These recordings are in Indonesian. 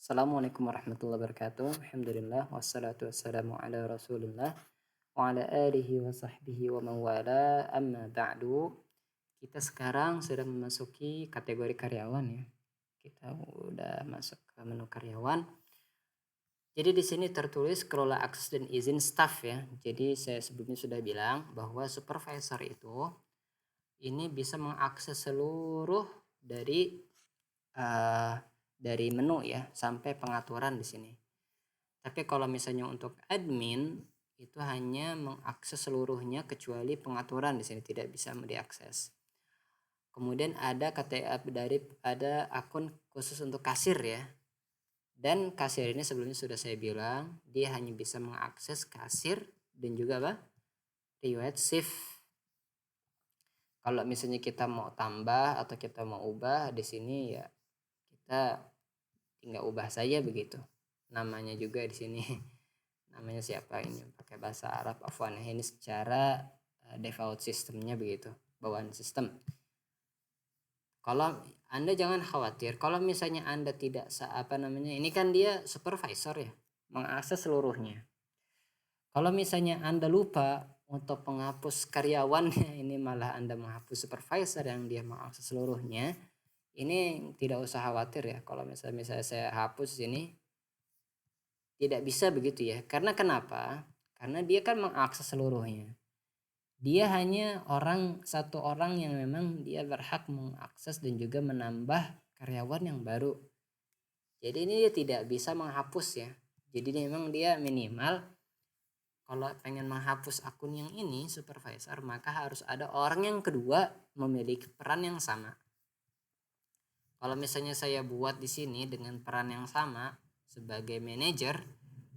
Assalamualaikum warahmatullahi wabarakatuh. Alhamdulillah wassalatu wassalamu ala Rasulillah wa ala alihi wa sahbihi wa man wala amma ba'du. Kita sekarang sudah memasuki kategori karyawan ya. Kita udah masuk ke menu karyawan. Jadi di sini tertulis kelola akses dan izin staff ya. Jadi saya sebelumnya sudah bilang bahwa supervisor itu ini bisa mengakses seluruh eh, dari menu ya sampai pengaturan di sini. Tapi kalau misalnya untuk admin itu hanya mengakses seluruhnya kecuali pengaturan di sini tidak bisa diakses. Kemudian ada ada akun khusus untuk kasir ya. Dan kasir ini sebelumnya sudah saya bilang dia hanya bisa mengakses kasir dan juga riwayat shift. Kalau misalnya kita mau tambah atau kita mau ubah di sini ya kita tinggal ubah saja begitu. Namanya juga di sini namanya siapa ini pakai bahasa Arab afwan ini secara default sistemnya begitu, bawaan sistem. Kalau Anda jangan khawatir kalau misalnya Anda tidak ini kan dia supervisor ya, mengakses seluruhnya. Kalau misalnya Anda lupa untuk menghapus karyawannya, ini malah Anda menghapus supervisor yang dia mengakses seluruhnya, ini tidak usah khawatir ya. Kalau misalnya saya hapus ini tidak bisa begitu ya. Karena kenapa? Karena dia kan mengakses seluruhnya. Dia hanya satu orang yang memang dia berhak mengakses dan juga menambah karyawan yang baru. Jadi ini dia tidak bisa menghapus ya. Jadi memang dia minimal kalau pengen menghapus akun yang ini supervisor maka harus ada orang yang kedua memiliki peran yang sama. Kalau misalnya saya buat di sini dengan peran yang sama sebagai manajer,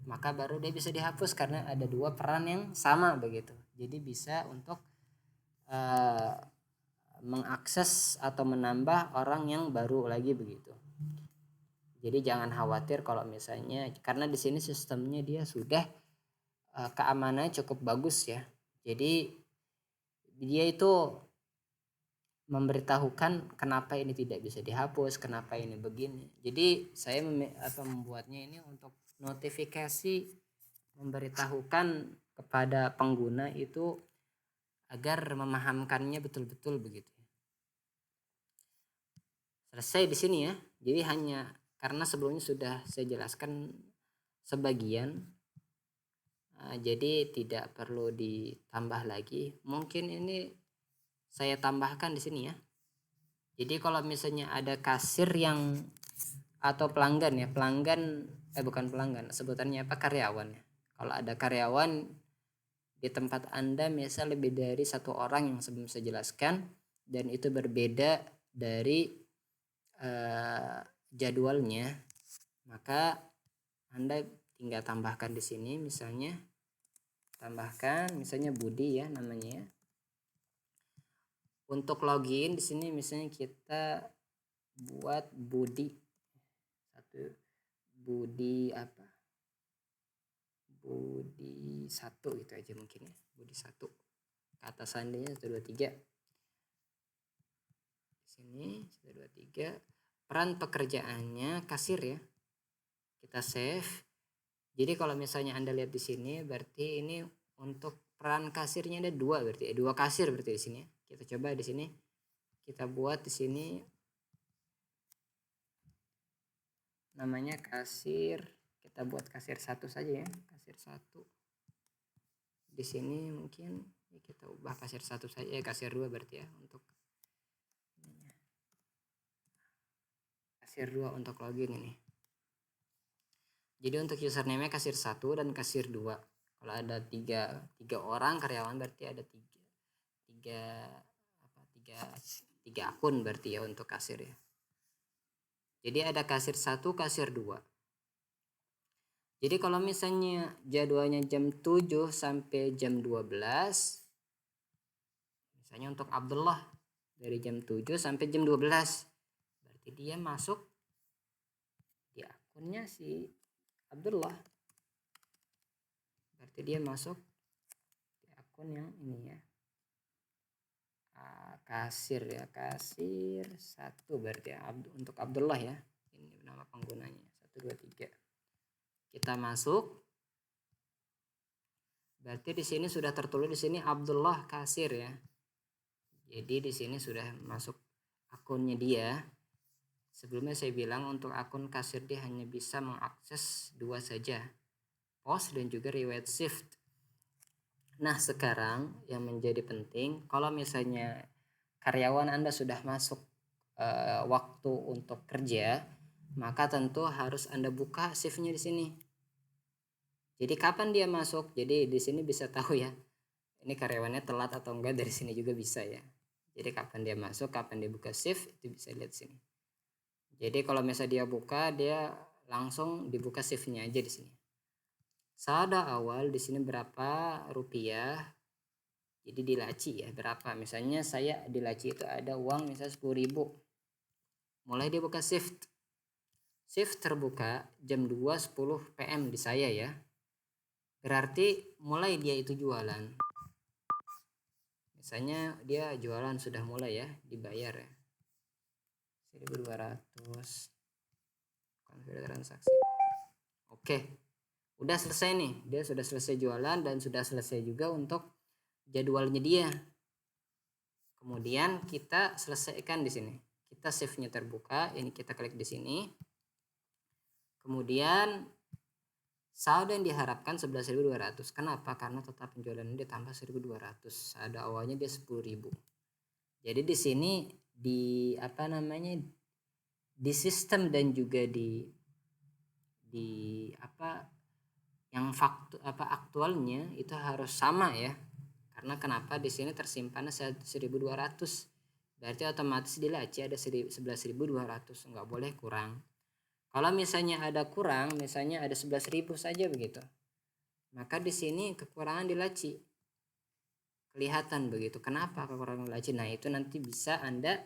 maka baru dia bisa dihapus karena ada dua peran yang sama begitu. Jadi bisa untuk mengakses atau menambah orang yang baru lagi begitu. Jadi jangan khawatir kalau misalnya karena di sini sistemnya dia sudah keamanannya cukup bagus ya. Jadi dia itu memberitahukan kenapa ini tidak bisa dihapus, kenapa ini begini. Jadi saya membuatnya ini untuk notifikasi memberitahukan kepada pengguna itu agar memahamkannya betul-betul begitu. Selesai di sini ya. Jadi hanya karena sebelumnya sudah saya jelaskan sebagian, jadi tidak perlu ditambah lagi. Mungkin ini saya tambahkan di sini ya. Jadi kalau misalnya ada kasir yang atau pelanggan ya, bukan pelanggan, sebutannya apa, karyawan ya. Kalau ada karyawan di tempat Anda misal lebih dari satu orang yang sebelum saya jelaskan dan itu berbeda dari jadwalnya, maka Anda tinggal tambahkan di sini misalnya Budi ya namanya. Untuk login di sini misalnya kita buat Budi satu gitu aja mungkin ya. Budi 1. Ke atas seandainya 1 2 3. Di sini 1 2 3. Peran pekerjaannya kasir ya. Kita save. Jadi kalau misalnya Anda lihat di sini berarti ini untuk peran kasirnya ada 2 berarti. 2 kasir berarti di sini ya. Kita coba di sini. Kita buat di sini namanya kasir. Kita buat kasir 1 saja ya. Kasir 1. Di sini mungkin kita ubah kasir 1 saja ya, kasir 2 berarti ya untuk kasir 2 untuk login ini. Jadi untuk username kasir 1 dan kasir 2. Kalau ada 3 orang karyawan berarti ada 3 akun berarti ya untuk kasir ya. Jadi ada kasir 1, kasir 2. Jadi kalau misalnya jadwalnya jam 7 sampai jam 12, misalnya untuk Abdullah dari jam 7 sampai jam 12, berarti dia masuk di akunnya si Abdullah. Berarti dia masuk di akun yang ini ya. Kasir ya, kasir 1 berarti ya, untuk Abdullah ya. Ini nama penggunanya. 1 123. Kita masuk. Berarti di sini sudah tertulis di sini Abdullah kasir ya. Jadi di sini sudah masuk akunnya dia. Sebelumnya saya bilang untuk akun kasir dia hanya bisa mengakses 2 saja, post dan juga riwayat shift. Nah sekarang yang menjadi penting, kalau misalnya karyawan Anda sudah masuk waktu untuk kerja, maka tentu harus Anda buka shiftnya di sini. Jadi kapan dia masuk? Jadi di sini bisa tahu ya, ini karyawannya telat atau enggak, dari sini juga bisa ya. Jadi kapan dia masuk, kapan dia buka shift, itu bisa lihat sini. Jadi kalau misalnya dia buka, dia langsung dibuka shiftnya aja di sini. Saldo awal di sini berapa rupiah? Jadi di laci ya berapa? Misalnya saya di laci itu ada uang misalnya 10.000. Mulai dia buka shift. Shift terbuka jam 2.10 PM di saya ya. Berarti mulai dia itu jualan. Misalnya dia jualan sudah mulai ya, dibayar ya 1.200 konfirmasi transaksi. Oke, udah selesai nih, dia sudah selesai jualan dan sudah selesai juga untuk jadwalnya dia. Kemudian kita selesaikan di sini, kita save-nya terbuka, ini kita klik di sini. Kemudian saldo yang diharapkan 11.200. Kenapa? Karena total penjualannya ditambah 1.200. Saldo awalnya dia 10.000. Jadi di sini di di sistem dan juga di yang aktualnya itu harus sama ya. Karena kenapa di sini tersimpannya 1.200. Berarti otomatis di laci ada 11.200, nggak boleh kurang. Kalau misalnya ada kurang, misalnya ada 11.000 saja begitu, maka di sini kekurangan di laci kelihatan begitu. Kenapa kekurangan di laci? Nah itu nanti bisa Anda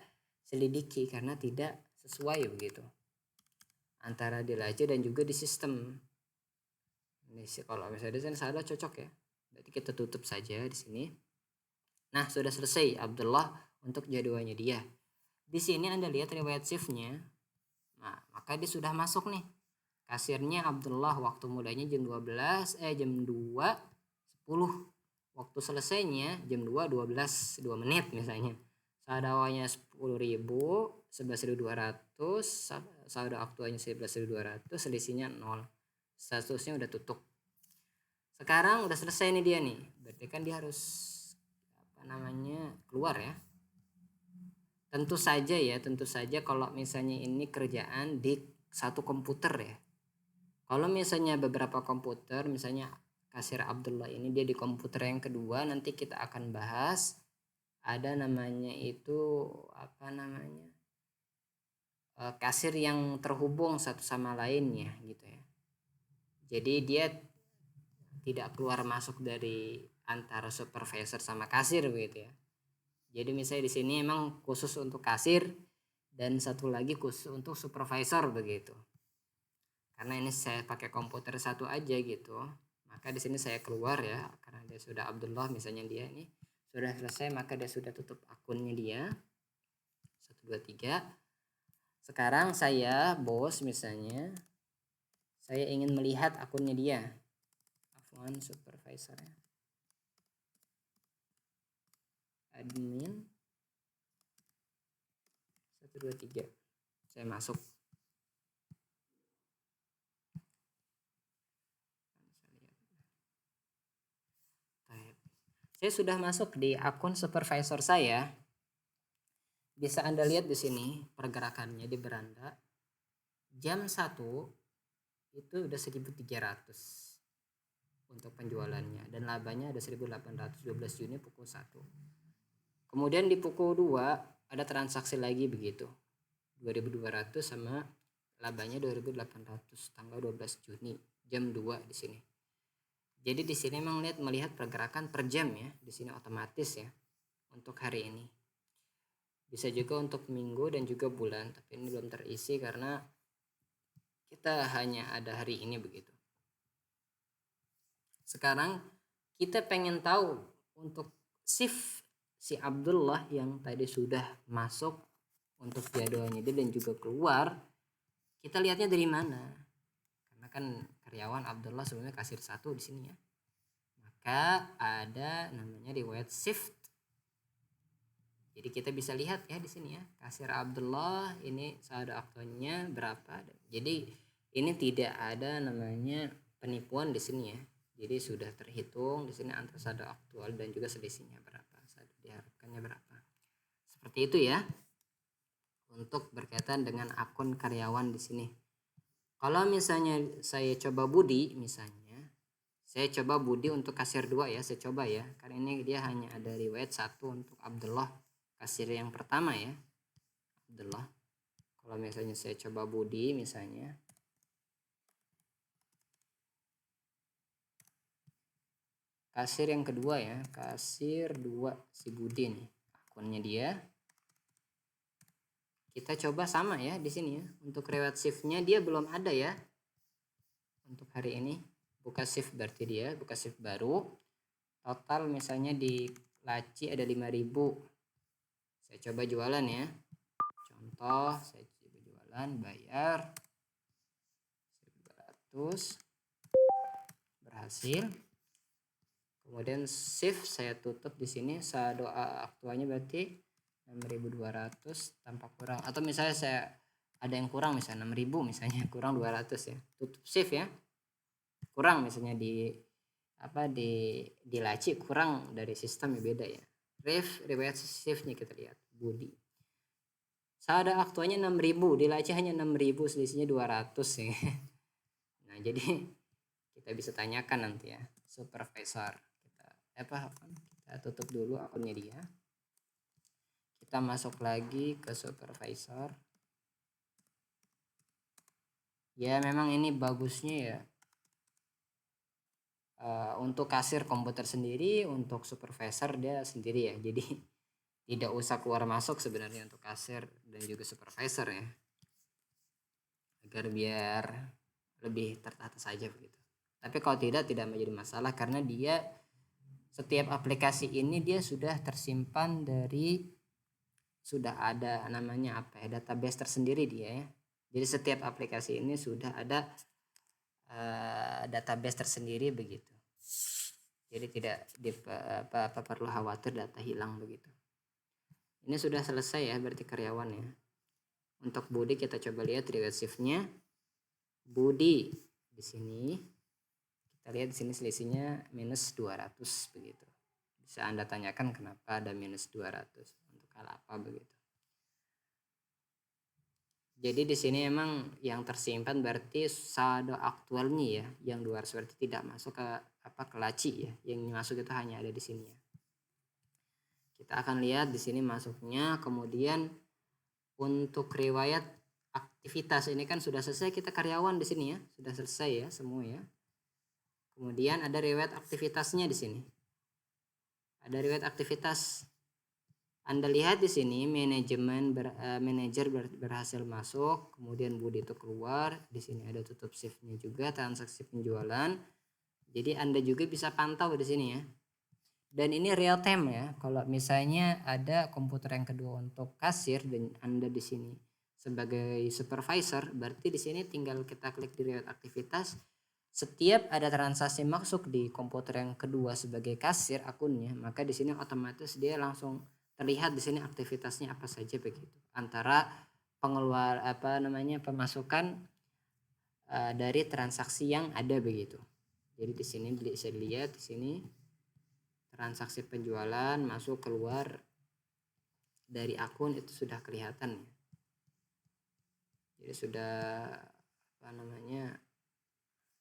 selidiki karena tidak sesuai begitu antara di laci dan juga di sistem. Ini sih kalau misalnya di sini salah cocok ya. Berarti kita tutup saja di sini. Nah sudah selesai Abdullah untuk jadwalnya dia. Di sini Anda lihat riwayat shiftnya. Nah, maka dia sudah masuk nih. Kasirnya Abdullah, waktu mulainya jam 2.10. Waktu selesainya jam 2.12, 2 menit misalnya. Saldo awalnya 10.000, 11.200, saldo aktualnya 11.200, selisihnya 0. Statusnya udah tutup. Sekarang udah selesai nih dia nih. Berarti kan dia harus keluar ya. Tentu saja kalau misalnya ini kerjaan di satu komputer ya. Kalau misalnya beberapa komputer, misalnya kasir Abdullah ini dia di komputer yang kedua, nanti kita akan bahas ada kasir yang terhubung satu sama lainnya gitu ya. Jadi dia tidak keluar masuk dari antara supervisor sama kasir begitu ya. Jadi misalnya di sini emang khusus untuk kasir dan satu lagi khusus untuk supervisor begitu. Karena ini saya pakai komputer satu aja gitu, maka di sini saya keluar ya, karena dia sudah Abdullah misalnya dia ini sudah selesai, maka dia sudah tutup akunnya dia 123. Sekarang saya bos misalnya, saya ingin melihat akunnya dia, akun supervisor ya. Admin 123, saya masuk. Saya sudah masuk di akun supervisor saya. Bisa Anda lihat di sini pergerakannya di beranda. Jam 1 itu udah 1.300 untuk penjualannya dan labanya ada 1.800, 12 Juni pukul 1. Kemudian di pukul 2 ada transaksi lagi begitu. 2.200 sama labanya 2.800 tanggal 12 Juni jam 2 di sini. Jadi di sini memang melihat pergerakan per jam ya, di sini otomatis ya untuk hari ini. Bisa juga untuk minggu dan juga bulan, tapi ini belum terisi karena kita hanya ada hari ini begitu. Sekarang kita pengen tahu untuk shift si Abdullah yang tadi sudah masuk untuk jadwalnya dia dan juga keluar, kita lihatnya dari mana? misalkan karyawan Abdullah sebelumnya kasir 1 di sini ya. Maka ada namanya riwayat shift. Jadi kita bisa lihat ya di sini ya, kasir Abdullah ini saldo aktualnya berapa. Jadi ini tidak ada namanya penipuan di sini ya. Jadi sudah terhitung di sini antara saldo aktual dan juga selisihnya berapa, saldo diharapkannya berapa. Seperti itu ya. Untuk berkaitan dengan akun karyawan di sini. Kalau misalnya saya coba Budi misalnya, saya coba Budi untuk kasir 2 ya, saya coba ya. Karena ini dia hanya ada riwayat 1 untuk Abdullah, kasir yang pertama ya. Abdullah. Kalau misalnya saya coba Budi misalnya. Kasir yang kedua ya, kasir 2 si Budi nih. Akunnya dia. Kita coba sama ya di sini ya. Untuk riwayat shift-nya dia belum ada ya. Untuk hari ini buka shift berarti dia buka shift baru. Total misalnya di laci ada 5.000. Saya coba jualan ya. Contoh, saya coba jualan, bayar 1.200. Berhasil. Kemudian shift saya tutup di sini, saldo aktualnya berarti 6.200 tanpa kurang, atau misalnya saya ada yang kurang misalnya 6.000 misalnya kurang 200 ya, tutup shift ya, kurang misalnya di laci kurang dari sistem ya, beda ya. Riwayat shiftnya kita lihat Budi, saldo aktualnya 6.000, di laci hanya 6.000, selisihnya 200 ya. Nah jadi kita bisa tanyakan nanti ya supervisor, kita tutup dulu akunnya dia. Kita masuk lagi ke supervisor. Ya memang ini bagusnya ya untuk kasir komputer sendiri, untuk supervisor dia sendiri ya. Jadi tidak usah keluar masuk sebenarnya untuk kasir dan juga supervisor ya. Agar biar lebih tertata saja begitu. Tapi kalau tidak menjadi masalah karena dia setiap aplikasi ini dia sudah tersimpan dari, sudah ada namanya database tersendiri dia ya. Jadi setiap aplikasi ini sudah ada database tersendiri begitu. Jadi tidak perlu khawatir data hilang begitu. Ini sudah selesai ya berarti karyawan ya. Untuk Budi kita coba lihat riwayat shift-nya. Budi di sini kita lihat di sini selisihnya minus 200 begitu. Bisa Anda tanyakan kenapa ada minus 200, untuk hal apa begitu. Jadi di sini emang yang tersimpan berarti saldo aktualnya ya, yang 200 berarti tidak masuk ke ke laci ya. Yang masuk itu hanya ada di sini ya. Kita akan lihat di sini masuknya. Kemudian untuk riwayat aktivitas ini kan sudah selesai, kita karyawan di sini ya, sudah selesai ya semua ya. Kemudian ada riwayat aktivitasnya di sini. Ada riwayat aktivitas. Anda lihat di sini manajer berhasil masuk, kemudian Budi itu keluar. Di sini ada tutup shift-nya juga, transaksi penjualan. Jadi Anda juga bisa pantau di sini ya. Dan ini real time ya. Kalau misalnya ada komputer yang kedua untuk kasir dan Anda di sini sebagai supervisor, berarti di sini tinggal kita klik di riwayat aktivitas. Setiap ada transaksi masuk di komputer yang kedua sebagai kasir akunnya, maka di sini otomatis dia langsung terlihat di sini aktivitasnya apa saja begitu. Antara pemasukan dari transaksi yang ada begitu. Jadi di sini bisa dilihat di sini transaksi penjualan masuk keluar dari akun itu sudah kelihatan ya. Jadi sudah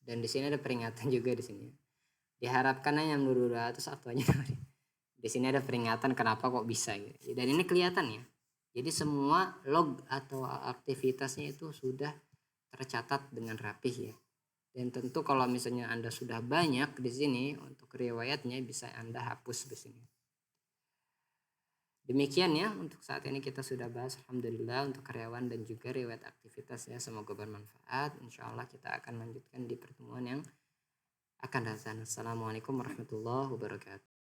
dan di sini ada peringatan juga di sini. Diharapkan hanya 200 aktualnya. Di sini ada peringatan kenapa kok bisa gitu. Dan ini kelihatan ya. Jadi semua log atau aktivitasnya itu sudah tercatat dengan rapih ya. Dan tentu kalau misalnya Anda sudah banyak di sini untuk riwayatnya bisa Anda hapus di sini. Demikian ya untuk saat ini kita sudah bahas alhamdulillah untuk karyawan dan juga riwayat aktivitas ya, semoga bermanfaat. Insyaallah kita akan lanjutkan di pertemuan yang akan datang. Assalamualaikum warahmatullahi wabarakatuh.